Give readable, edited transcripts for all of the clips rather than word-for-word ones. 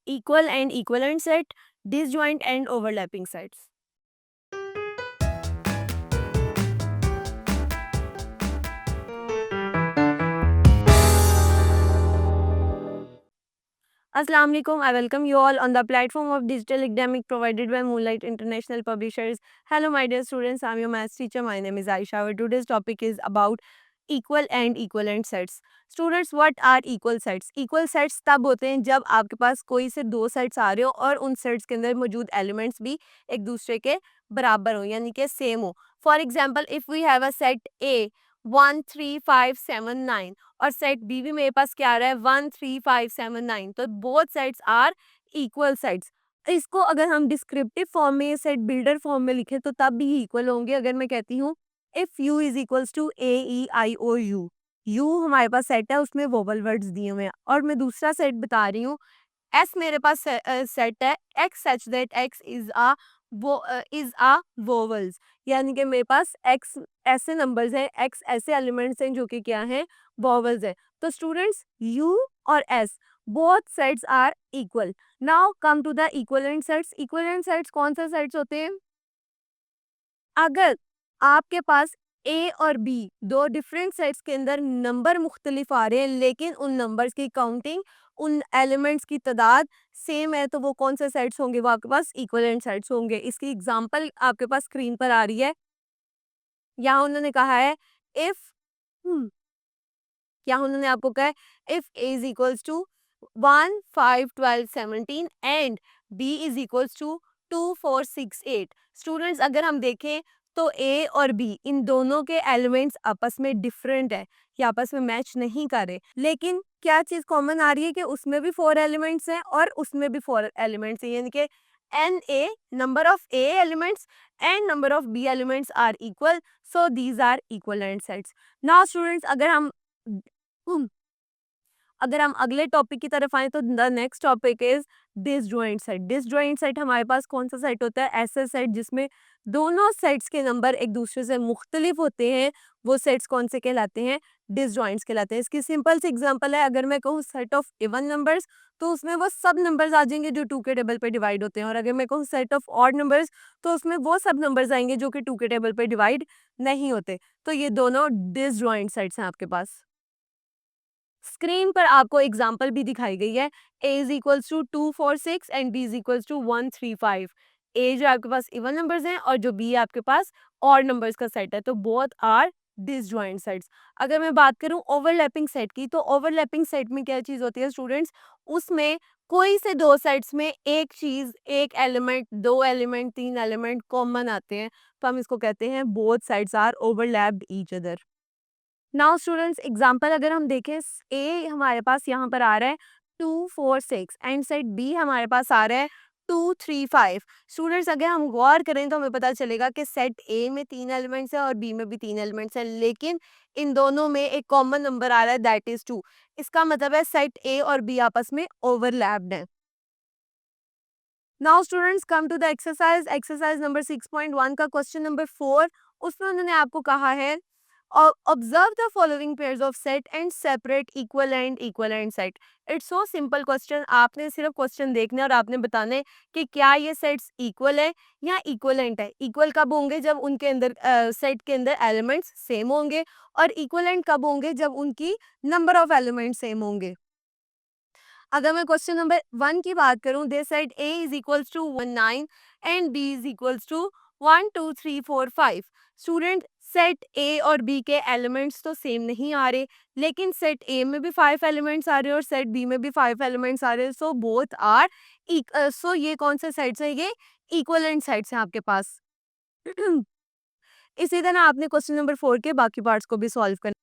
equal and equivalent set, disjoint and overlapping sets. Assalamu alaikum. I welcome you all on the platform of digital academic provided by Moonlight International Publishers. Hello, my dear students. I'm your maths teacher. My name is Aisha. Our today's topic is about equal and equivalent sets. Students, what are equal sets? Equal sets तब होते हैं जब आपके पास कोई से दो sets आ रहे हो और उन सेट्स के अंदर मौजूद एलिमेंट्स भी एक दूसरे के बराबर हो यानी कि सेम हो. For example if we have a set A 1 3 5 7 9 और सेट बी भी मेरे पास क्या आ रहा है 1 3 5 7 9, तो both sets are equal sets. इसको अगर हम डिस्क्रिप्टिव फॉर्म में सेट बिल्डर फॉर्म में लिखें तो तब भी इक्वल होंगे. अगर मैं कहती हूँ if U is equals to AEIOU, U हमारे पास सेट है उसमें वोवल वर्ड्स दिए हुए हैं और मैं दूसरा सेट बता रही हूँ एस मेरे पास सेट है X such that X is a vowels, यानी कि मेरे पास एक्स ऐसे नंबर्स हैं, एक्स ऐसे एलिमेंट्स हैं जो कि क्या हैं वोवल्स है. तो स्टूडेंट्स यू और S both sets are equal. Now come to the equivalent sets. Equivalent sets कौन से सेट्स होते हैं? अगर आपके पास ए और बी दो डिफरेंट सेट्स के अंदर नंबर मुख्तलिफ आ रहे हैं लेकिन उन नंबर्स की काउंटिंग उन एलिमेंट्स की तादाद सेम है तो वो कौन से सेट्स होंगे? वो आपके पास इक्विवेलेंट सेट्स होंगे. इसकी एग्जांपल आपके पास स्क्रीन पर आ रही है. यहाँ उन्होंने कहा है इफ क्या उन्होंने आपको कहा है if A is equals to 1 5 12 17 and B is equals to 2 4 6 8. Students अगर हम देखें तो ए और बी इन दोनों के एलिमेंट्स आपस में डिफरेंट है, ये आपस में मैच नहीं कर रहे, लेकिन क्या चीज कॉमन आ रही है कि उसमें भी 4 एलिमेंट्स हैं और उसमें भी 4 एलिमेंट्स हैं, यानी कि n A number of A elements and number of B elements are equal, so these are equivalent sets. Now students अगर हम अगले टॉपिक की तरफ आए तो the next topic is disjoint set. Disjoint set हमारे पास कौन सा सेट होता है? ऐसे सेट जिसमें दोनों सेट्स के नंबर एक दूसरे से मुख्तलिफ होते हैं, वो सेट्स कौन से कहलाते हैं? डिसजॉइंट्स कहलाते हैं. इसकी सिंपल सी एग्जांपल है, अगर मैं कहूँ सेट ऑफ इवन नंबर्स तो उसमें वो सब नंबर्स आ जाएंगे जो 2 के टेबल पे डिवाइड होते हैं, और अगर मैं कहूँ सेट ऑफ ऑड नंबर्स तो उसमें वो सब नंबर्स आएंगे जो कि 2 के टेबल पे डिवाइड नहीं होते. तो ये दोनों डिसजॉइंट सेट्स हैं आपके पास. स्क्रीन पर आपको एग्जाम्पल भी दिखाई गई है. A is equals to 2 4 6 and B is equals to 1 3 5. A जो आपके पास इवन नंबर्स हैं और जो बी आपके पास ऑड नंबर्स का सेट है, तो बोथ आर डिसजॉइंट सेट्स. अगर मैं बात करूं ओवरलैपिंग सेट की, तो ओवरलैपिंग सेट में क्या चीज होती है स्टूडेंट्स? उसमें कोई से दो सेट्स में एक चीज, एक एलिमेंट, दो एलिमेंट, तीन एलिमेंट कॉमन आते हैं, तो हम इसको कहते हैं both sides are overlapped each other. Now students example अगर हम देखें, ए हमारे पास यहाँ पर आ रहा है 2 4 6 एंड सेट बी हमारे पास आ रहा है 2 3 5. स्टूडेंट्स अगर हम गौर करें तो हमें पता चलेगा कि सेट ए में 3 एलिमेंट्स है और बी में भी 3 एलिमेंट्स है, लेकिन इन दोनों में एक कॉमन नंबर आ रहा है दैट इज 2. इसका मतलब है सेट ए और बी आपस में ओवरलैप्ड है. Now students come to the exercise. Exercise number 6.1 का क्वेश्चन नंबर 4. उसमें उन्होंने आपको कहा है observe the following pairs of set and separate equal and equivalent set. It's so simple question. आपने सिर्फ क्वेश्चन देखना है और आपने बताना है कि क्या ये सेट्स इक्वल है या इक्वलेंट है. इक्वल कब होंगे? जब उनके अंदर सेट के अंदर एलिमेंट्स सेम होंगे, और इक्वलेंट कब होंगे? जब उनकी नंबर ऑफ एलिमेंट्स सेम होंगे. अगर मैं क्वेश्चन नंबर 1 की बात करूं, they said a is equals to 9 and b is equals to 1 2 3 4 5. Student set a और b के एलिमेंट्स तो सेम नहीं आ रहे, लेकिन सेट a में भी 5 एलिमेंट्स आ रहे हैं और सेट b में भी 5 एलिमेंट्स आ रहे हैं, सो बोथ आर सो ये कौन से सेट्स हैं? ये इक्वलेंट सेट्स हैं आपके पास. इसी तरह आपने क्वेश्चन नंबर 4 के बाकी पार्ट्स को भी सॉल्व करना.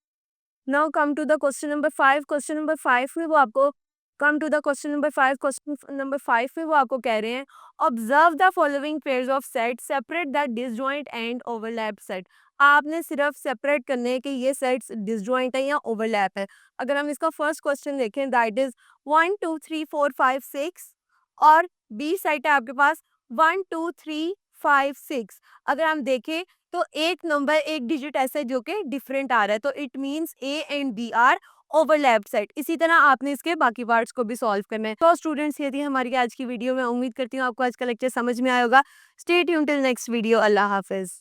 Now come to the question number 5. Question number 5 में वो आपको come to the question number 5. Question number 5 में वो आपको कह रहे हैं observe the following pairs of set, separate the disjoint and overlap set. आपने सिर्फ सेपरेट करने हैं कि ये सेट्स डिसजॉइंट है या ओवरलैप है. अगर हम इसका फर्स्ट क्वेश्चन देखें दैट इज 1 2 3 4 5 6 और बी सेट है आपके पास 1 2 3 5 6. अगर हम देखें तो एक नंबर, एक डिजिट ऐसा है जो कि डिफरेंट आ रहा है, तो it means A and B are overlap set. इसी तरह आपने इसके बाकी पार्ट्स को भी सॉल्व करना है। तो स्टूडेंट्स, ये थी हमारी आज की वीडियो। मैं उम्मीद करती हूँ आपको आज का लेक्चर समझ में आया होगा। Stay tuned till next video. अल्लाह हाफिज।